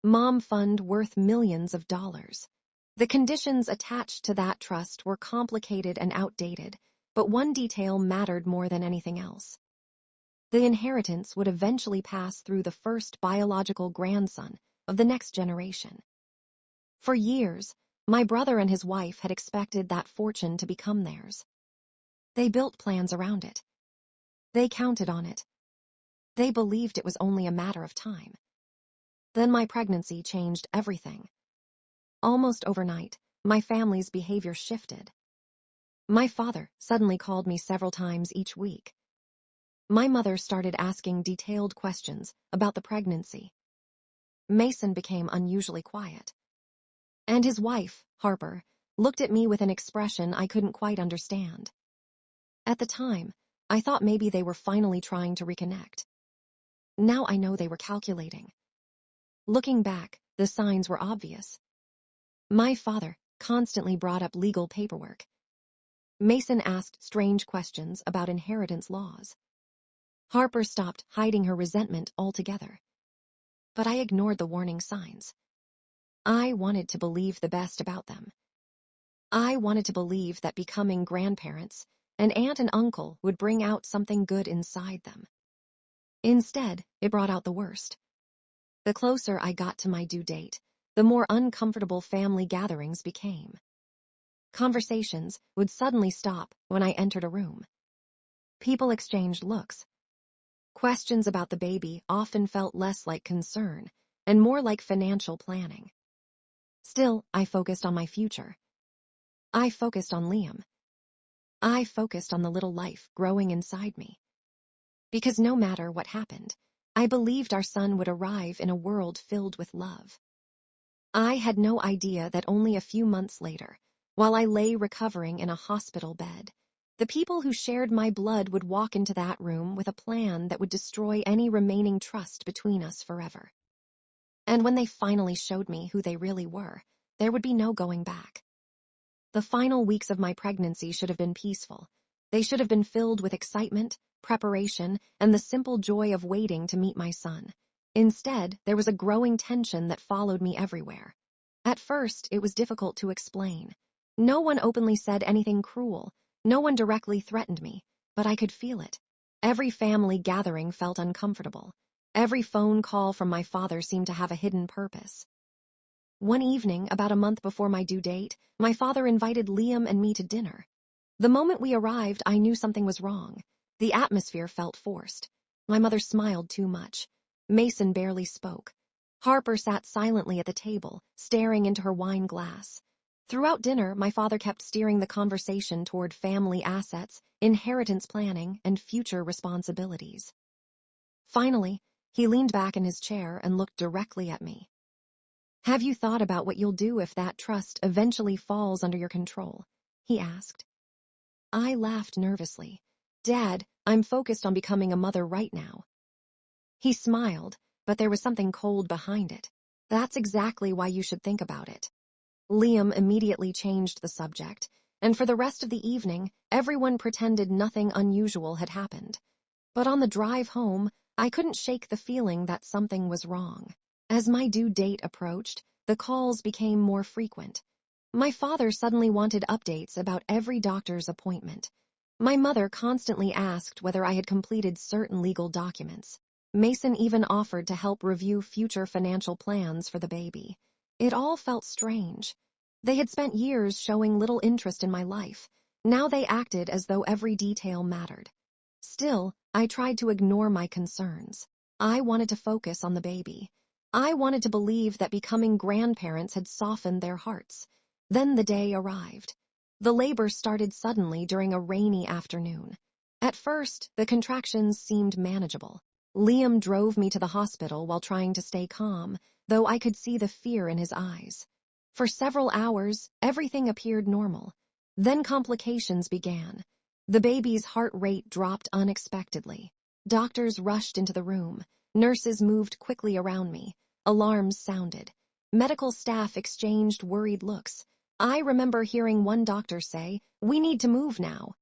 mom fund worth millions of dollars. The conditions attached to that trust were complicated and outdated, but one detail mattered more than anything else. The inheritance would eventually pass through the first biological grandson of the next generation. For years, my brother and his wife had expected that fortune to become theirs. They built plans around it. They counted on it. They believed it was only a matter of time. Then my pregnancy changed everything. Almost overnight, my family's behavior shifted. My father suddenly called me several times each week. My mother started asking detailed questions about the pregnancy. Mason became unusually quiet. And his wife, Harper, looked at me with an expression I couldn't quite understand. At the time, I thought maybe they were finally trying to reconnect. Now I know they were calculating. Looking back, the signs were obvious. My father constantly brought up legal paperwork. Mason asked strange questions about inheritance laws. Harper stopped hiding her resentment altogether. But I ignored the warning signs. I wanted to believe the best about them. I wanted to believe that becoming grandparents, an aunt and uncle, would bring out something good inside them. Instead, it brought out the worst. The closer I got to my due date, the more uncomfortable family gatherings became. Conversations would suddenly stop when I entered a room. People exchanged looks. Questions about the baby often felt less like concern and more like financial planning. Still, I focused on my future. I focused on Liam. I focused on the little life growing inside me. Because no matter what happened, I believed our son would arrive in a world filled with love. I had no idea that only a few months later, while I lay recovering in a hospital bed, the people who shared my blood would walk into that room with a plan that would destroy any remaining trust between us forever. And when they finally showed me who they really were, there would be no going back. The final weeks of my pregnancy should have been peaceful. They should have been filled with excitement, preparation, and the simple joy of waiting to meet my son. Instead, there was a growing tension that followed me everywhere. At first, it was difficult to explain. No one openly said anything cruel. No one directly threatened me, but I could feel it. Every family gathering felt uncomfortable. Every phone call from my father seemed to have a hidden purpose. One evening, about a month before my due date, my father invited Liam and me to dinner. The moment we arrived, I knew something was wrong. The atmosphere felt forced. My mother smiled too much. Mason barely spoke. Harper sat silently at the table, staring into her wine glass. Throughout dinner, my father kept steering the conversation toward family assets, inheritance planning, and future responsibilities. Finally, he leaned back in his chair and looked directly at me. "Have you thought about what you'll do if that trust eventually falls under your control?" he asked. I laughed nervously. "Dad, I'm focused on becoming a mother right now." He smiled, but there was something cold behind it. "That's exactly why you should think about it." Liam immediately changed the subject, and for the rest of the evening, everyone pretended nothing unusual had happened. But on the drive home, I couldn't shake the feeling that something was wrong. As my due date approached, the calls became more frequent. My father suddenly wanted updates about every doctor's appointment. My mother constantly asked whether I had completed certain legal documents. Mason even offered to help review future financial plans for the baby. It all felt strange. They had spent years showing little interest in my life. Now they acted as though every detail mattered. Still, I tried to ignore my concerns. I wanted to focus on the baby. I wanted to believe that becoming grandparents had softened their hearts. Then the day arrived. The labor started suddenly during a rainy afternoon. At first, the contractions seemed manageable. Liam drove me to the hospital while trying to stay calm, though I could see the fear in his eyes. For several hours, everything appeared normal. Then complications began. The baby's heart rate dropped unexpectedly. Doctors rushed into the room. Nurses moved quickly around me. Alarms sounded. Medical staff exchanged worried looks. I remember hearing one doctor say, "We need to move now."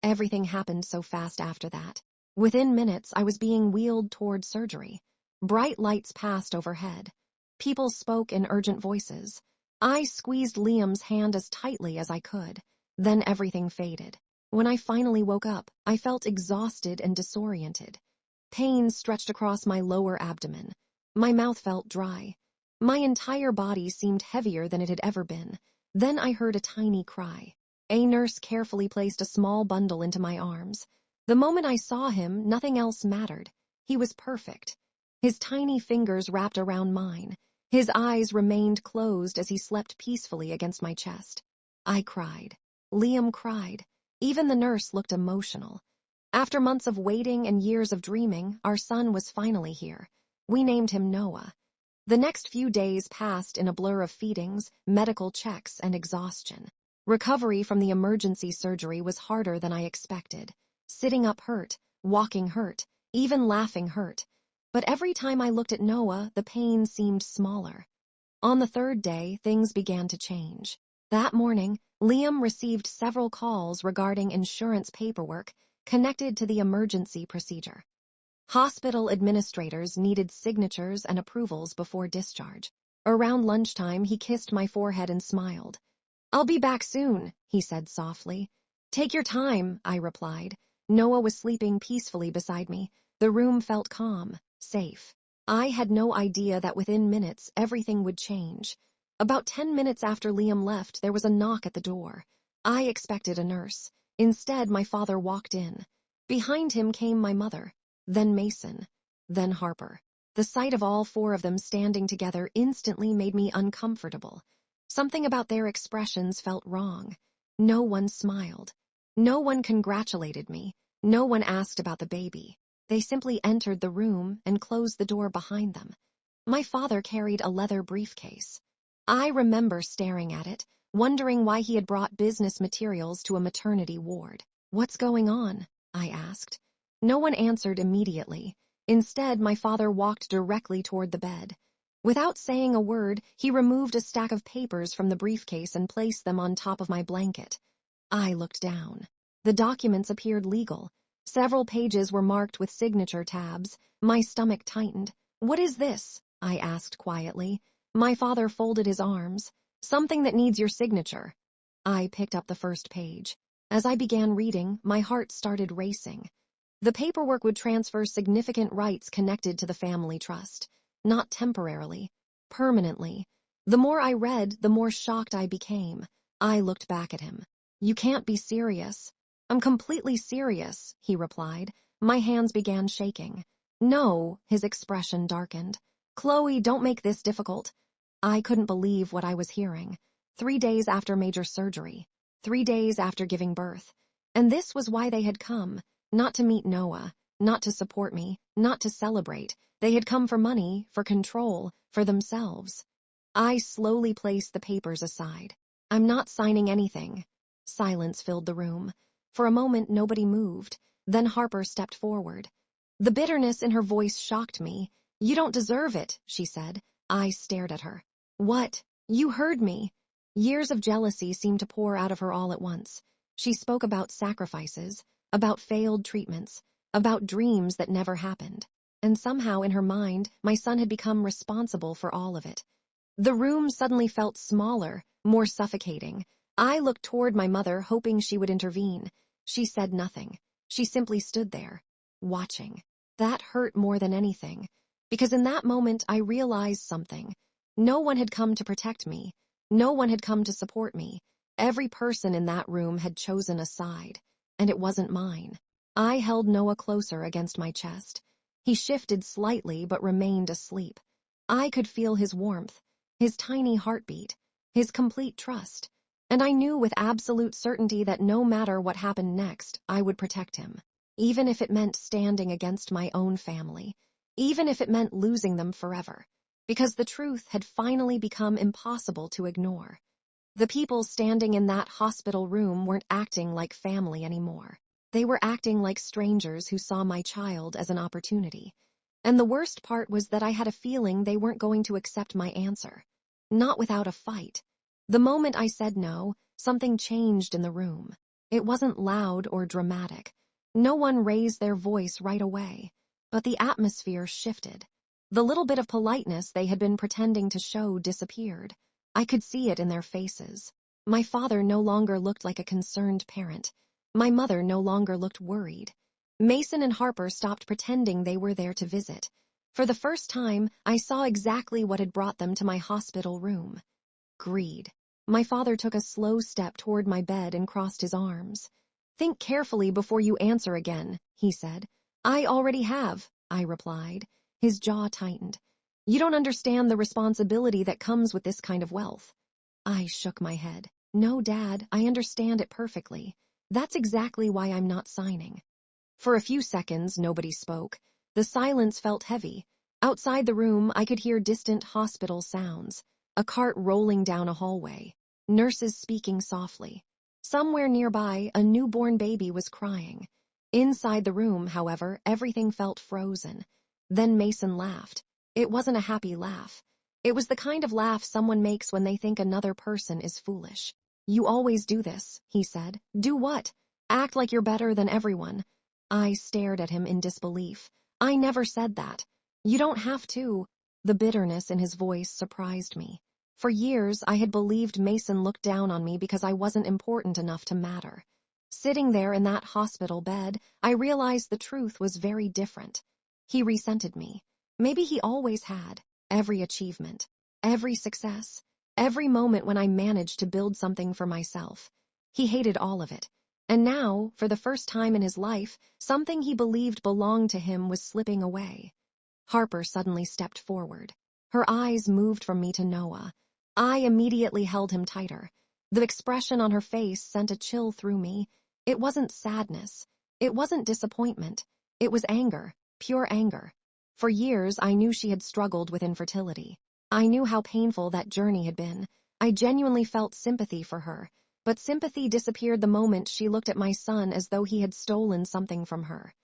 Everything happened so fast after that. Within minutes, I was being wheeled toward surgery. Bright lights passed overhead. People spoke in urgent voices. I squeezed Liam's hand as tightly as I could. Then everything faded. When I finally woke up, I felt exhausted and disoriented. Pain stretched across my lower abdomen. My mouth felt dry. My entire body seemed heavier than it had ever been. Then I heard a tiny cry. A nurse carefully placed a small bundle into my arms. The moment I saw him, nothing else mattered. He was perfect. His tiny fingers wrapped around mine. His eyes remained closed as he slept peacefully against my chest. I cried. Liam cried. Even the nurse looked emotional. After months of waiting and years of dreaming, our son was finally here. We named him Noah. The next few days passed in a blur of feedings, medical checks, and exhaustion. Recovery from the emergency surgery was harder than I expected. Sitting up hurt, walking hurt, even laughing hurt. But every time I looked at Noah, the pain seemed smaller. On the third day, things began to change. That morning, Liam received several calls regarding insurance paperwork connected to the emergency procedure. Hospital administrators needed signatures and approvals before discharge. Around lunchtime, he kissed my forehead and smiled. "I'll be back soon," he said softly. "Take your time," I replied. Noah was sleeping peacefully beside me. The room felt calm, safe. I had no idea that within minutes, everything would change. About 10 minutes after Liam left, there was a knock at the door. I expected a nurse. Instead, my father walked in. Behind him came my mother, then Mason, then Harper. The sight of all four of them standing together instantly made me uncomfortable. Something about their expressions felt wrong. No one smiled. No one congratulated me. No one asked about the baby. They simply entered the room and closed the door behind them. My father carried a leather briefcase. I remember staring at it, wondering why he had brought business materials to a maternity ward. "What's going on?" I asked. No one answered immediately. Instead, my father walked directly toward the bed. Without saying a word, he removed a stack of papers from the briefcase and placed them on top of my blanket. I looked down. The documents appeared legal. Several pages were marked with signature tabs. My stomach tightened. "What is this?" I asked quietly. My father folded his arms. "Something that needs your signature." I picked up the first page. As I began reading, my heart started racing. The paperwork would transfer significant rights connected to the family trust. Not temporarily, permanently. The more I read, the more shocked I became. I looked back at him. "You can't be serious." "I'm completely serious," he replied. My hands began shaking. "No," his expression darkened. "Chloe, don't make this difficult." I couldn't believe what I was hearing. 3 days after major surgery. 3 days after giving birth. And this was why they had come. Not to meet Noah. Not to support me. Not to celebrate. They had come for money, for control, for themselves. I slowly placed the papers aside. "I'm not signing anything." Silence filled the room. For a moment, nobody moved. Then Harper stepped forward. The bitterness in her voice shocked me. "You don't deserve it," she said. I stared at her. "What? You heard me." Years of jealousy seemed to pour out of her all at once. She spoke about sacrifices, about failed treatments, about dreams that never happened. And somehow in her mind, my son had become responsible for all of it. The room suddenly felt smaller, more suffocating. I looked toward my mother, hoping she would intervene. She said nothing. She simply stood there, watching. That hurt more than anything, because in that moment I realized something. No one had come to protect me. No one had come to support me. Every person in that room had chosen a side, and it wasn't mine. I held Noah closer against my chest. He shifted slightly but remained asleep. I could feel his warmth, his tiny heartbeat, his complete trust, and I knew with absolute certainty that no matter what happened next, I would protect him, even if it meant standing against my own family, even if it meant losing them forever, because the truth had finally become impossible to ignore. The people standing in that hospital room weren't acting like family anymore. They were acting like strangers who saw my child as an opportunity. And the worst part was that I had a feeling they weren't going to accept my answer. Not without a fight. The moment I said no, something changed in the room. It wasn't loud or dramatic. No one raised their voice right away. But the atmosphere shifted. The little bit of politeness they had been pretending to show disappeared. I could see it in their faces. My father no longer looked like a concerned parent. My mother no longer looked worried. Mason and Harper stopped pretending they were there to visit. For the first time, I saw exactly what had brought them to my hospital room. Greed. My father took a slow step toward my bed and crossed his arms. "Think carefully before you answer again," he said. "I already have," I replied. His jaw tightened. "You don't understand the responsibility that comes with this kind of wealth." I shook my head. "No, Dad, I understand it perfectly. That's exactly why I'm not signing." For a few seconds, nobody spoke. The silence felt heavy. Outside the room, I could hear distant hospital sounds. A cart rolling down a hallway. Nurses speaking softly. Somewhere nearby, a newborn baby was crying. Inside the room, however, everything felt frozen. Then Mason laughed. It wasn't a happy laugh. It was the kind of laugh someone makes when they think another person is foolish. "You always do this," he said. "Do what? Act like you're better than everyone." I stared at him in disbelief. "I never said that." "You don't have to." The bitterness in his voice surprised me. For years, I had believed Mason looked down on me because I wasn't important enough to matter. Sitting there in that hospital bed, I realized the truth was very different. He resented me. Maybe he always had. Every achievement, every success, every moment when I managed to build something for myself. He hated all of it. And now, for the first time in his life, something he believed belonged to him was slipping away. Harper suddenly stepped forward. Her eyes moved from me to Noah. I immediately held him tighter. The expression on her face sent a chill through me. It wasn't sadness. It wasn't disappointment. It was anger, pure anger. For years, I knew she had struggled with infertility. I knew how painful that journey had been. I genuinely felt sympathy for her. But sympathy disappeared the moment she looked at my son as though he had stolen something from her.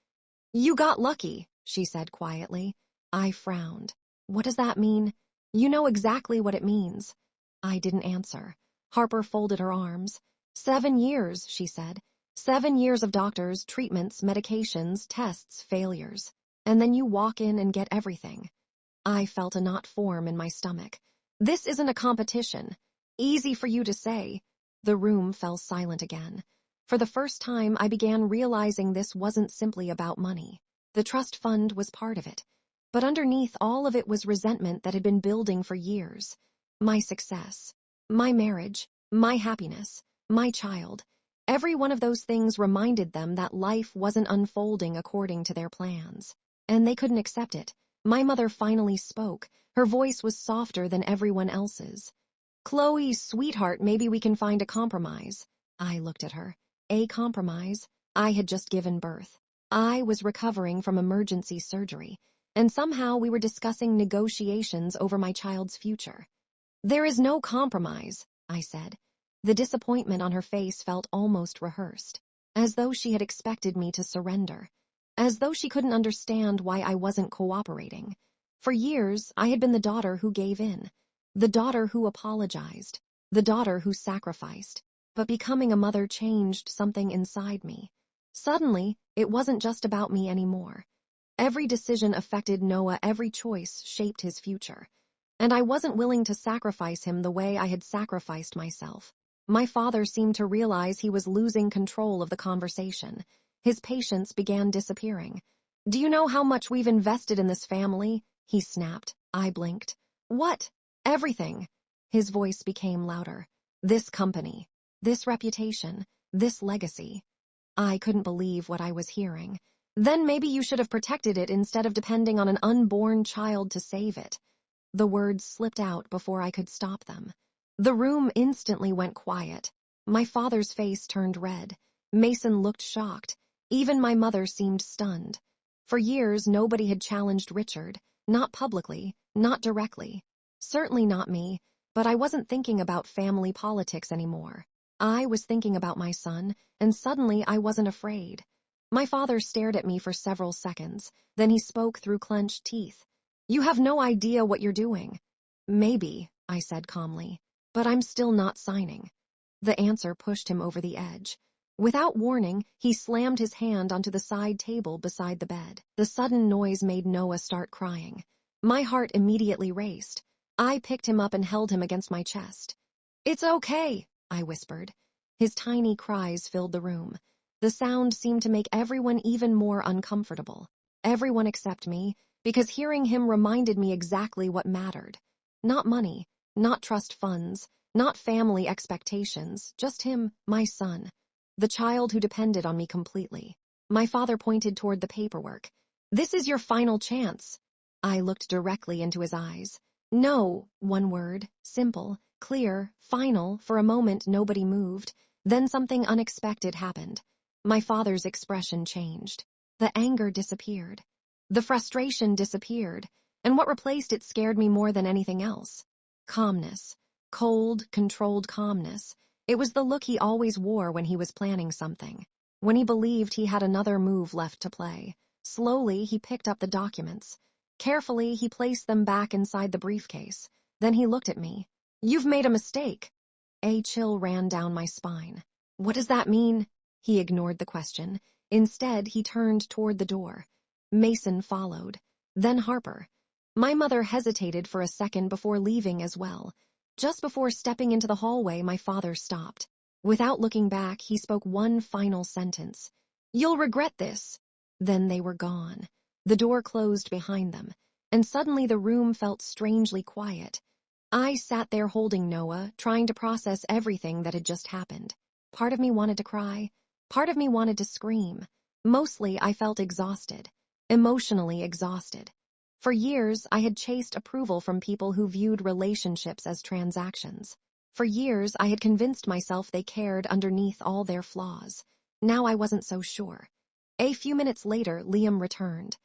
"You got lucky," she said quietly. I frowned. "What does that mean?" "You know exactly what it means." I didn't answer. Harper folded her arms. 7 years, she said. 7 years of doctors, treatments, medications, tests, failures. And then you walk in and get everything. I felt a knot form in my stomach. "This isn't a competition." "Easy for you to say." The room fell silent again. For the first time, I began realizing this wasn't simply about money. The trust fund was part of it. But underneath all of it was resentment that had been building for years. My success, my marriage, my happiness, my child. Every one of those things reminded them that life wasn't unfolding according to their plans. And they couldn't accept it. My mother finally spoke. Her voice was softer than everyone else's. "Chloe, sweetheart, maybe we can find a compromise." I looked at her. A compromise? I had just given birth. I was recovering from emergency surgery. And somehow we were discussing negotiations over my child's future. "There is no compromise," I said. The disappointment on her face felt almost rehearsed, as though she had expected me to surrender, as though she couldn't understand why I wasn't cooperating. For years, I had been the daughter who gave in, the daughter who apologized, the daughter who sacrificed. But becoming a mother changed something inside me. Suddenly, it wasn't just about me anymore. Every decision affected Noah, every choice shaped his future. And I wasn't willing to sacrifice him the way I had sacrificed myself. My father seemed to realize he was losing control of the conversation. His patience began disappearing. "Do you know how much we've invested in this family?" he snapped. I blinked. "What?" "Everything." His voice became louder. "This company, this reputation, this legacy." I couldn't believe what I was hearing. "Then maybe you should have protected it instead of depending on an unborn child to save it." The words slipped out before I could stop them. The room instantly went quiet. My father's face turned red. Mason looked shocked. Even my mother seemed stunned. For years, nobody had challenged Richard. Not publicly, not directly. Certainly not me, but I wasn't thinking about family politics anymore. I was thinking about my son, and suddenly I wasn't afraid. My father stared at me for several seconds. Then he spoke through clenched teeth. "You have no idea what you're doing." "Maybe," I said calmly, "but I'm still not signing." The answer pushed him over the edge. Without warning, he slammed his hand onto the side table beside the bed. The sudden noise made Noah start crying. My heart immediately raced. I picked him up and held him against my chest. "It's okay," I whispered. His tiny cries filled the room. The sound seemed to make everyone even more uncomfortable. Everyone except me, because hearing him reminded me exactly what mattered. Not money, not trust funds, not family expectations, just him, my son. The child who depended on me completely. My father pointed toward the paperwork. "This is your final chance." I looked directly into his eyes. "No," one word, simple, clear, final. For a moment nobody moved. Then something unexpected happened. My father's expression changed. The anger disappeared. The frustration disappeared. And what replaced it scared me more than anything else. Calmness. Cold, controlled calmness. It was the look he always wore when he was planning something. When he believed he had another move left to play. Slowly, he picked up the documents. Carefully, he placed them back inside the briefcase. Then he looked at me. "You've made a mistake." A chill ran down my spine. "What does that mean?" He ignored the question. Instead, he turned toward the door. Mason followed. Then Harper. My mother hesitated for a second before leaving as well. Just before stepping into the hallway, my father stopped. Without looking back, he spoke one final sentence. "You'll regret this." Then they were gone. The door closed behind them, and suddenly the room felt strangely quiet. I sat there holding Noah, trying to process everything that had just happened. Part of me wanted to cry. Part of me wanted to scream. Mostly, I felt exhausted. Emotionally exhausted. For years, I had chased approval from people who viewed relationships as transactions. For years, I had convinced myself they cared underneath all their flaws. Now I wasn't so sure. A few minutes later, Liam returned.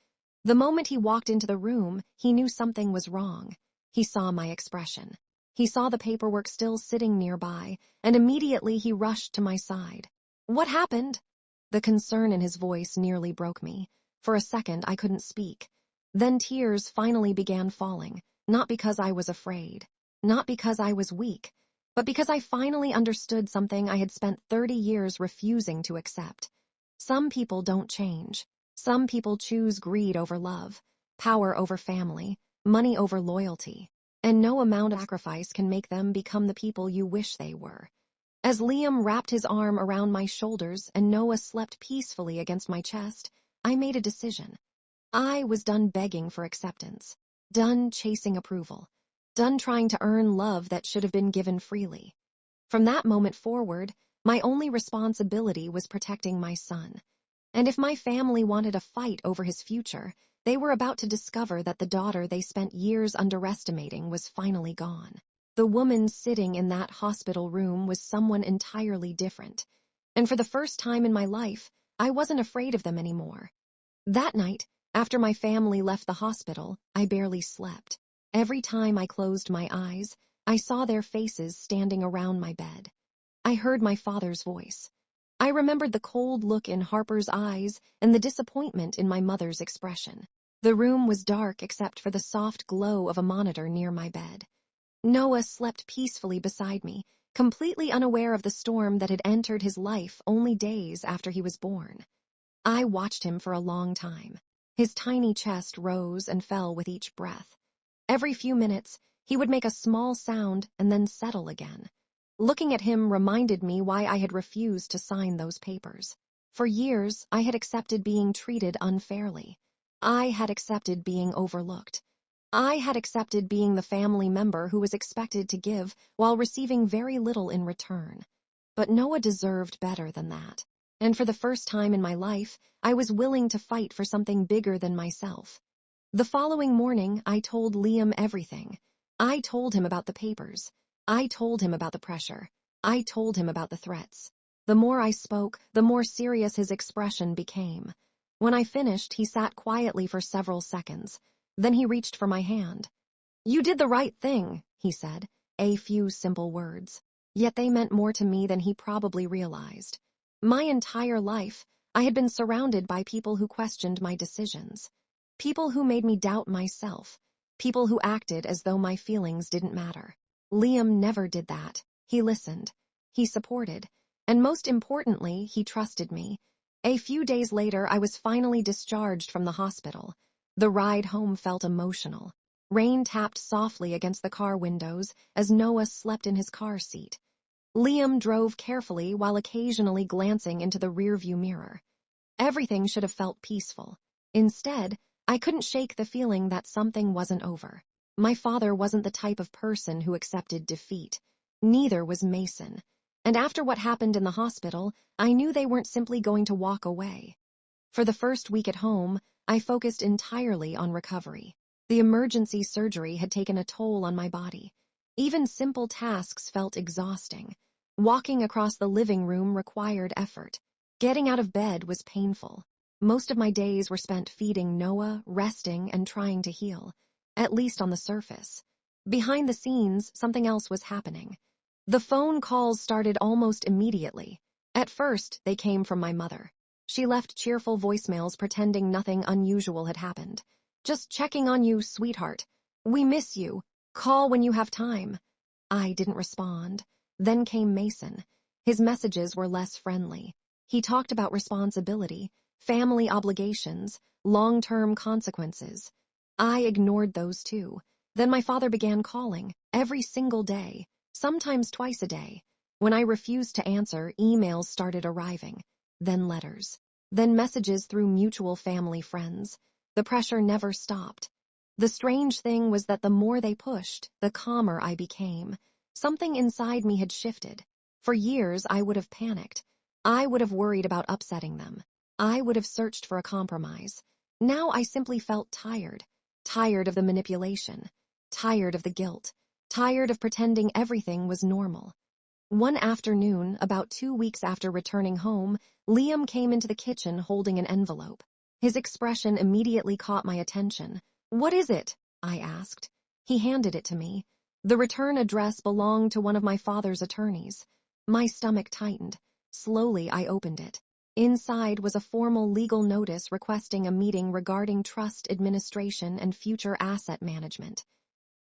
The moment he walked into the room, he knew something was wrong. He saw my expression. He saw the paperwork still sitting nearby, and immediately he rushed to my side. "What happened?" The concern in his voice nearly broke me. For a second, I couldn't speak. Then tears finally began falling, not because I was afraid, not because I was weak, but because I finally understood something I had spent 30 years refusing to accept. Some people don't change. Some people choose greed over love, power over family, money over loyalty, and no amount of sacrifice can make them become the people you wish they were. As Liam wrapped his arm around my shoulders and Noah slept peacefully against my chest, I made a decision. I was done begging for acceptance, done chasing approval, done trying to earn love that should have been given freely. From that moment forward, my only responsibility was protecting my son. And if my family wanted a fight over his future, they were about to discover that the daughter they spent years underestimating was finally gone. The woman sitting in that hospital room was someone entirely different. And for the first time in my life, I wasn't afraid of them anymore. That night, after my family left the hospital, I barely slept. Every time I closed my eyes, I saw their faces standing around my bed. I heard my father's voice. I remembered the cold look in Harper's eyes and the disappointment in my mother's expression. The room was dark except for the soft glow of a monitor near my bed. Noah slept peacefully beside me, completely unaware of the storm that had entered his life only days after he was born. I watched him for a long time. His tiny chest rose and fell with each breath. Every few minutes, he would make a small sound and then settle again. Looking at him reminded me why I had refused to sign those papers. For years, I had accepted being treated unfairly. I had accepted being overlooked. I had accepted being the family member who was expected to give while receiving very little in return. But Noah deserved better than that. And for the first time in my life, I was willing to fight for something bigger than myself. The following morning, I told Liam everything. I told him about the papers. I told him about the pressure. I told him about the threats. The more I spoke, the more serious his expression became. When I finished, he sat quietly for several seconds. Then he reached for my hand. "You did the right thing," he said, a few simple words. Yet they meant more to me than he probably realized. My entire life, I had been surrounded by people who questioned my decisions. People who made me doubt myself. People who acted as though my feelings didn't matter. Liam never did that. He listened. He supported. And most importantly, he trusted me. A few days later, I was finally discharged from the hospital. The ride home felt emotional. Rain tapped softly against the car windows as Noah slept in his car seat. Liam drove carefully while occasionally glancing into the rearview mirror. Everything should have felt peaceful. Instead, I couldn't shake the feeling that something wasn't over. My father wasn't the type of person who accepted defeat. Neither was Mason. And after what happened in the hospital, I knew they weren't simply going to walk away. For the first week at home, I focused entirely on recovery. The emergency surgery had taken a toll on my body. Even simple tasks felt exhausting. Walking across the living room required effort. Getting out of bed was painful. Most of my days were spent feeding Noah, resting, and trying to heal, at least on the surface. Behind the scenes, something else was happening. The phone calls started almost immediately. At first, they came from my mother. She left cheerful voicemails pretending nothing unusual had happened. "Just checking on you, sweetheart. We miss you. Call when you have time." I didn't respond. Then came Mason. His messages were less friendly. He talked about responsibility, family obligations, long-term consequences. I ignored those too. Then my father began calling, every single day, sometimes twice a day. When I refused to answer, emails started arriving. Then letters. Then messages through mutual family friends. The pressure never stopped. The strange thing was that the more they pushed, the calmer I became. Something inside me had shifted. For years, I would have panicked. I would have worried about upsetting them. I would have searched for a compromise. Now I simply felt tired. Tired of the manipulation. Tired of the guilt. Tired of pretending everything was normal. One afternoon, about 2 weeks after returning home, Liam came into the kitchen holding an envelope. His expression immediately caught my attention. "What is it?" I asked. He handed it to me. The return address belonged to one of my father's attorneys. My stomach tightened. Slowly, I opened it. Inside was a formal legal notice requesting a meeting regarding trust administration and future asset management.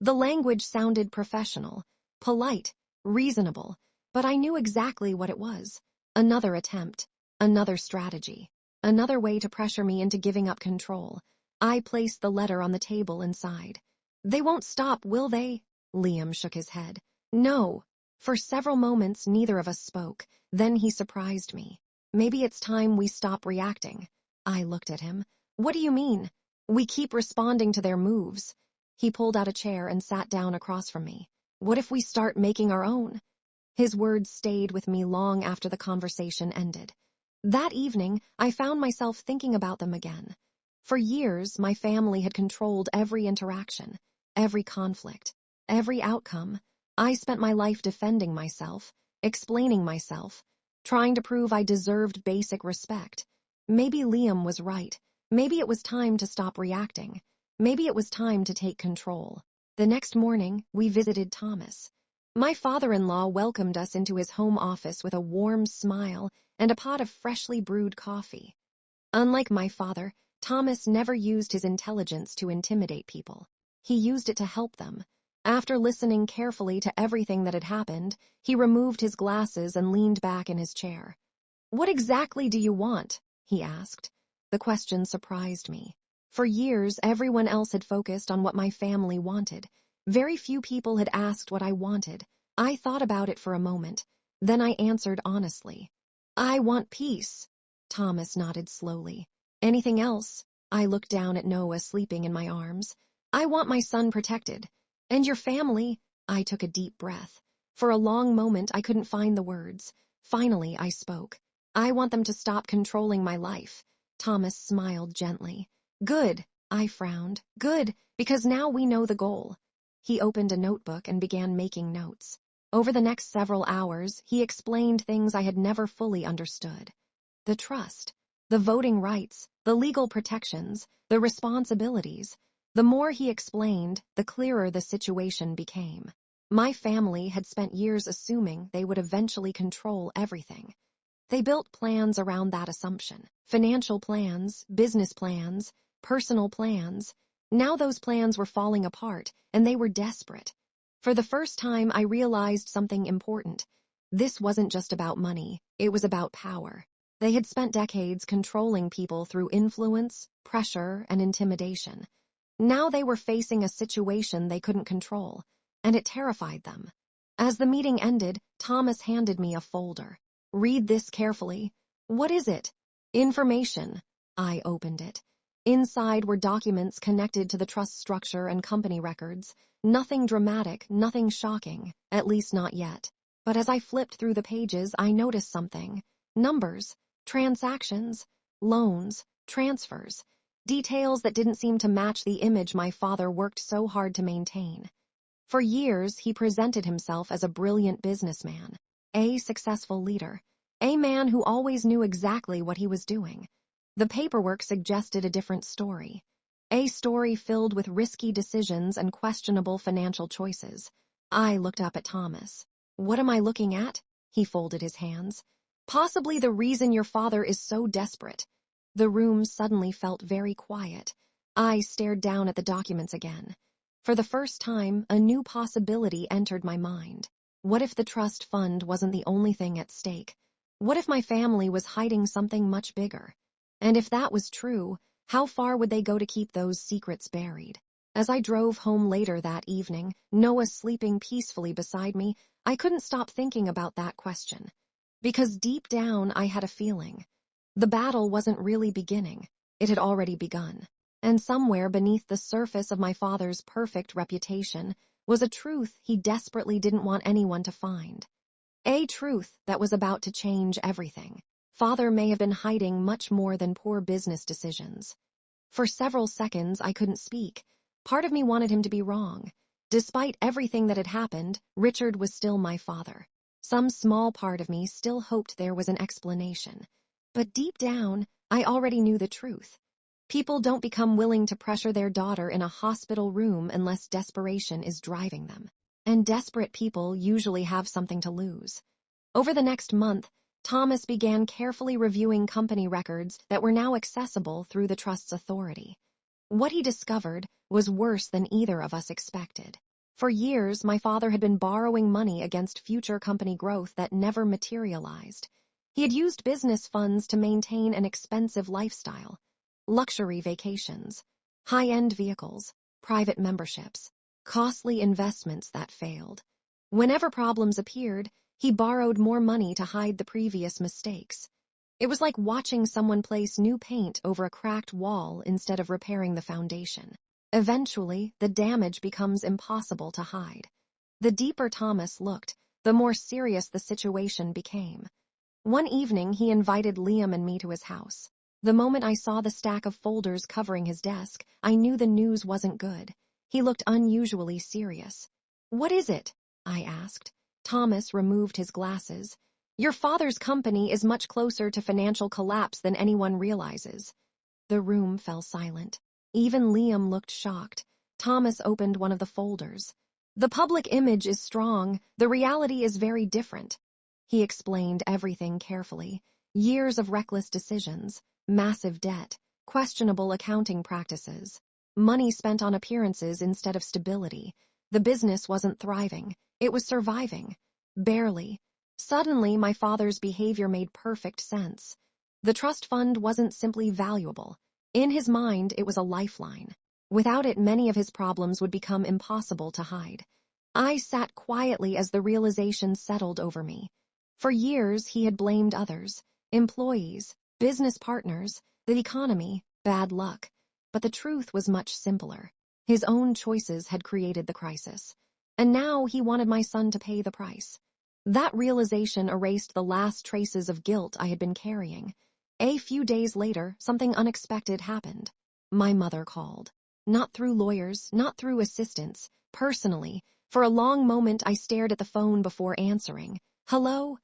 The language sounded professional, polite, reasonable, but I knew exactly what it was. Another attempt, another strategy, another way to pressure me into giving up control. I placed the letter on the table and sighed. "They won't stop, will they?" Liam shook his head. "No." For several moments, neither of us spoke. Then he surprised me. "Maybe it's time we stop reacting." I looked at him. "What do you mean?" "We keep responding to their moves." He pulled out a chair and sat down across from me. "What if we start making our own?" His words stayed with me long after the conversation ended. That evening, I found myself thinking about them again. For years, my family had controlled every interaction, every conflict, every outcome. I spent my life defending myself, explaining myself, trying to prove I deserved basic respect. Maybe Liam was right. Maybe it was time to stop reacting. Maybe it was time to take control. The next morning, we visited Thomas. My father-in-law welcomed us into his home office with a warm smile and a pot of freshly brewed coffee. Unlike my father, Thomas never used his intelligence to intimidate people. He used it to help them. After listening carefully to everything that had happened, he removed his glasses and leaned back in his chair. "What exactly do you want?" he asked. The question surprised me. For years, everyone else had focused on what my family wanted. Very few people had asked what I wanted. I thought about it for a moment. Then I answered honestly. "I want peace." Thomas nodded slowly. "Anything else?" I looked down at Noah sleeping in my arms. "I want my son protected." "And your family?" I took a deep breath. For a long moment, I couldn't find the words. Finally, I spoke. "I want them to stop controlling my life." Thomas smiled gently. "Good," I frowned. "Good, because now we know the goal." He opened a notebook and began making notes. Over the next several hours, he explained things I had never fully understood. The trust, the voting rights, the legal protections, the responsibilities. The more he explained, the clearer the situation became. My family had spent years assuming they would eventually control everything. They built plans around that assumption. Financial plans, business plans, personal plans. Now those plans were falling apart, and they were desperate. For the first time, I realized something important. This wasn't just about money, it was about power. They had spent decades controlling people through influence, pressure, and intimidation. Now they were facing a situation they couldn't control, and it terrified them. As the meeting ended, Thomas handed me a folder. "Read this carefully." "What is it?" "Information." I opened it. Inside were documents connected to the trust structure and company records. Nothing dramatic, nothing shocking, at least not yet. But as I flipped through the pages, I noticed something. Numbers, transactions, loans, transfers, details that didn't seem to match the image my father worked so hard to maintain. For years, he presented himself as a brilliant businessman, a successful leader, a man who always knew exactly what he was doing. The paperwork suggested a different story. A story filled with risky decisions and questionable financial choices. I looked up at Thomas. "What am I looking at?" He folded his hands. "Possibly the reason your father is so desperate." The room suddenly felt very quiet. I stared down at the documents again. For the first time, a new possibility entered my mind. What if the trust fund wasn't the only thing at stake? What if my family was hiding something much bigger? And if that was true, how far would they go to keep those secrets buried? As I drove home later that evening, Noah sleeping peacefully beside me, I couldn't stop thinking about that question. Because deep down, I had a feeling. The battle wasn't really beginning. It had already begun. And somewhere beneath the surface of my father's perfect reputation was a truth he desperately didn't want anyone to find. A truth that was about to change everything. Father may have been hiding much more than poor business decisions. For several seconds, I couldn't speak. Part of me wanted him to be wrong. Despite everything that had happened, Richard was still my father. Some small part of me still hoped there was an explanation. But deep down, I already knew the truth. People don't become willing to pressure their daughter in a hospital room unless desperation is driving them. And desperate people usually have something to lose. Over the next month, Thomas began carefully reviewing company records that were now accessible through the trust's authority. What he discovered was worse than either of us expected. For years, my father had been borrowing money against future company growth that never materialized. He had used business funds to maintain an expensive lifestyle, luxury vacations, high-end vehicles, private memberships, costly investments that failed. Whenever problems appeared, he borrowed more money to hide the previous mistakes. It was like watching someone place new paint over a cracked wall instead of repairing the foundation. Eventually, the damage becomes impossible to hide. The deeper Thomas looked, the more serious the situation became. One evening, he invited Liam and me to his house. The moment I saw the stack of folders covering his desk, I knew the news wasn't good. He looked unusually serious. "What is it?" I asked. Thomas removed his glasses. "Your father's company is much closer to financial collapse than anyone realizes." The room fell silent. Even Liam looked shocked. Thomas opened one of the folders. "The public image is strong. The reality is very different." He explained everything carefully. Years of reckless decisions, massive debt, questionable accounting practices, money spent on appearances instead of stability. The business wasn't thriving. It was surviving. Barely. Suddenly, my father's behavior made perfect sense. The trust fund wasn't simply valuable. In his mind, it was a lifeline. Without it, many of his problems would become impossible to hide. I sat quietly as the realization settled over me. For years, he had blamed others, employees, business partners, the economy, bad luck. But the truth was much simpler. His own choices had created the crisis. And now he wanted my son to pay the price. That realization erased the last traces of guilt I had been carrying. A few days later, something unexpected happened. My mother called. Not through lawyers, not through assistants, personally. For a long moment, I stared at the phone before answering. "Hello?"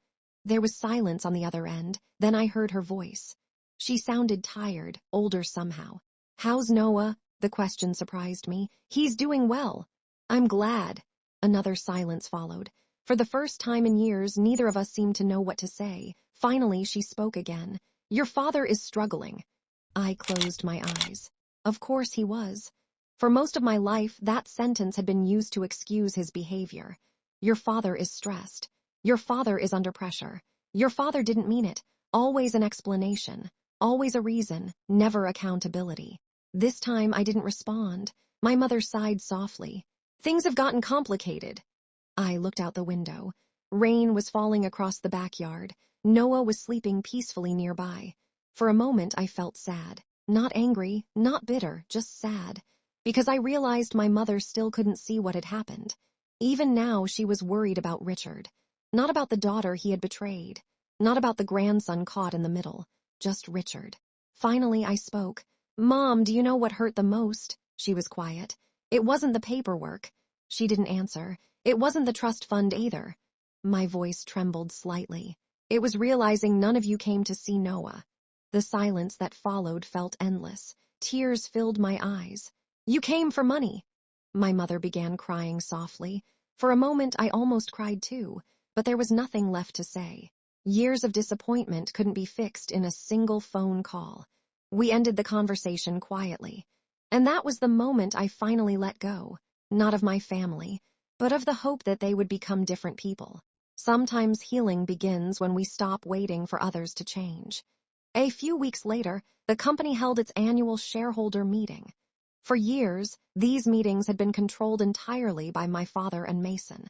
There was silence on the other end, then I heard her voice. She sounded tired, older somehow. "How's Noah?" The question surprised me. "He's doing well." "I'm glad." Another silence followed. For the first time in years, neither of us seemed to know what to say. Finally, she spoke again. "Your father is struggling." I closed my eyes. Of course he was. For most of my life, that sentence had been used to excuse his behavior. Your father is stressed. Your father is under pressure. Your father didn't mean it. Always an explanation. Always a reason. Never accountability. This time I didn't respond. My mother sighed softly. Things have gotten complicated. I looked out the window. Rain was falling across the backyard. Noah was sleeping peacefully nearby. For a moment I felt sad. Not angry, not bitter, just sad. Because I realized my mother still couldn't see what had happened. Even now she was worried about Richard. Not about the daughter he had betrayed. Not about the grandson caught in the middle. Just Richard. Finally I spoke. "Mom, do you know what hurt the most?" She was quiet. "It wasn't the paperwork." She didn't answer. "It wasn't the trust fund either." My voice trembled slightly. "It was realizing none of you came to see Noah." The silence that followed felt endless. Tears filled my eyes. "You came for money." My mother began crying softly. For a moment I almost cried too, but there was nothing left to say. Years of disappointment couldn't be fixed in a single phone call. We ended the conversation quietly. And that was the moment I finally let go, not of my family, but of the hope that they would become different people. Sometimes healing begins when we stop waiting for others to change. A few weeks later, the company held its annual shareholder meeting. For years, these meetings had been controlled entirely by my father and Mason.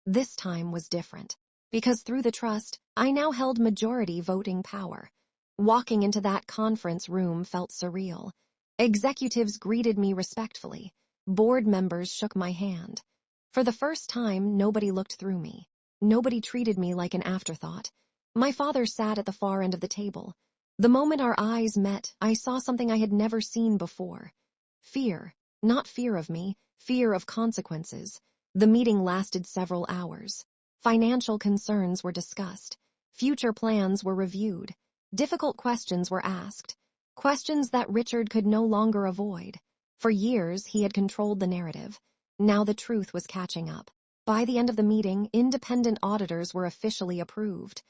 This time was different, because through the trust, I now held majority voting power. Walking into that conference room felt surreal. Executives greeted me respectfully. Board members shook my hand. For the first time, nobody looked through me. Nobody treated me like an afterthought. My father sat at the far end of the table. The moment our eyes met, I saw something I had never seen before. Fear. Not fear of me, fear of consequences. The meeting lasted several hours. Financial concerns were discussed. Future plans were reviewed. Difficult questions were asked. Questions that Richard could no longer avoid. For years, he had controlled the narrative. Now the truth was catching up. By the end of the meeting, independent auditors were officially approved.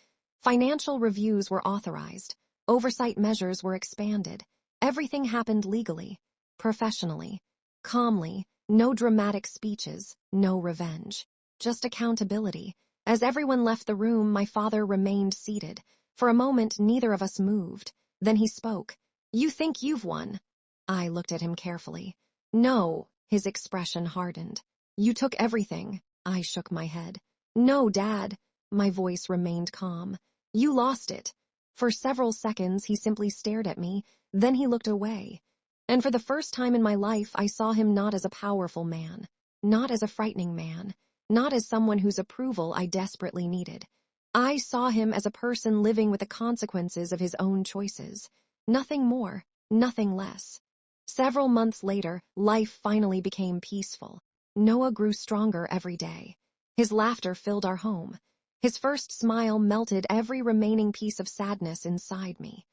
Financial reviews were authorized. Oversight measures were expanded. Everything happened legally, professionally, calmly, no dramatic speeches, no revenge. Just accountability. As everyone left the room, my father remained seated. For a moment, neither of us moved. Then he spoke. "You think you've won?" I looked at him carefully. "No," his expression hardened. "You took everything." I shook my head. "No, Dad." My voice remained calm. "You lost it." For several seconds, he simply stared at me, then he looked away. And for the first time in my life, I saw him not as a powerful man, not as a frightening man, not as someone whose approval I desperately needed. I saw him as a person living with the consequences of his own choices. Nothing more, nothing less. Several months later, life finally became peaceful. Noah grew stronger every day. His laughter filled our home. His first smile melted every remaining piece of sadness inside me.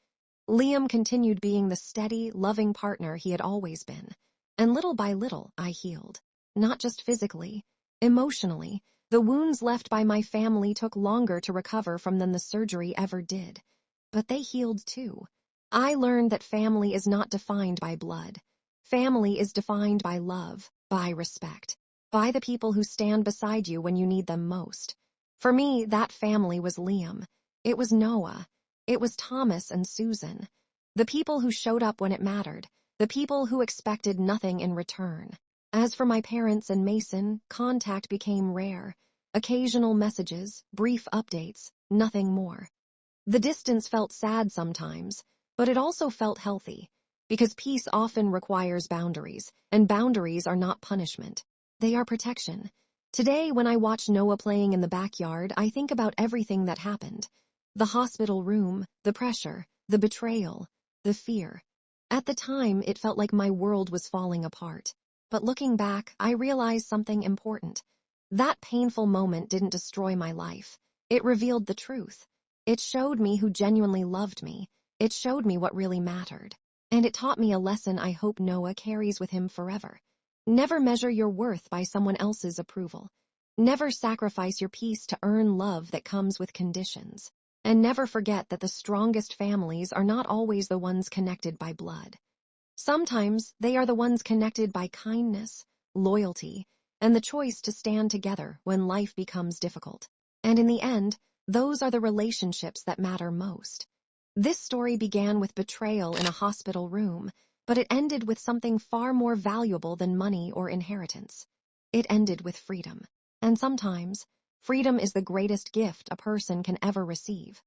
Liam continued being the steady, loving partner he had always been. And little by little, I healed. Not just physically, emotionally. The wounds left by my family took longer to recover from than the surgery ever did. But they healed too. I learned that family is not defined by blood. Family is defined by love, by respect, by the people who stand beside you when you need them most. For me, that family was Liam. It was Noah. It was Thomas and Susan. The people who showed up when it mattered. The people who expected nothing in return. As for my parents and Mason, contact became rare. Occasional messages, brief updates, nothing more. The distance felt sad sometimes, but it also felt healthy. Because peace often requires boundaries, and boundaries are not punishment. They are protection. Today, when I watch Noah playing in the backyard, I think about everything that happened. The hospital room, the pressure, the betrayal, the fear. At the time, it felt like my world was falling apart. But looking back, I realized something important. That painful moment didn't destroy my life. It revealed the truth. It showed me who genuinely loved me. It showed me what really mattered. And it taught me a lesson I hope Noah carries with him forever. Never measure your worth by someone else's approval. Never sacrifice your peace to earn love that comes with conditions. And never forget that the strongest families are not always the ones connected by blood. Sometimes they are the ones connected by kindness, loyalty, and the choice to stand together when life becomes difficult. And in the end, those are the relationships that matter most. This story began with betrayal in a hospital room, But it ended with something far more valuable than money or inheritance. It ended with freedom. And sometimes, freedom is the greatest gift a person can ever receive.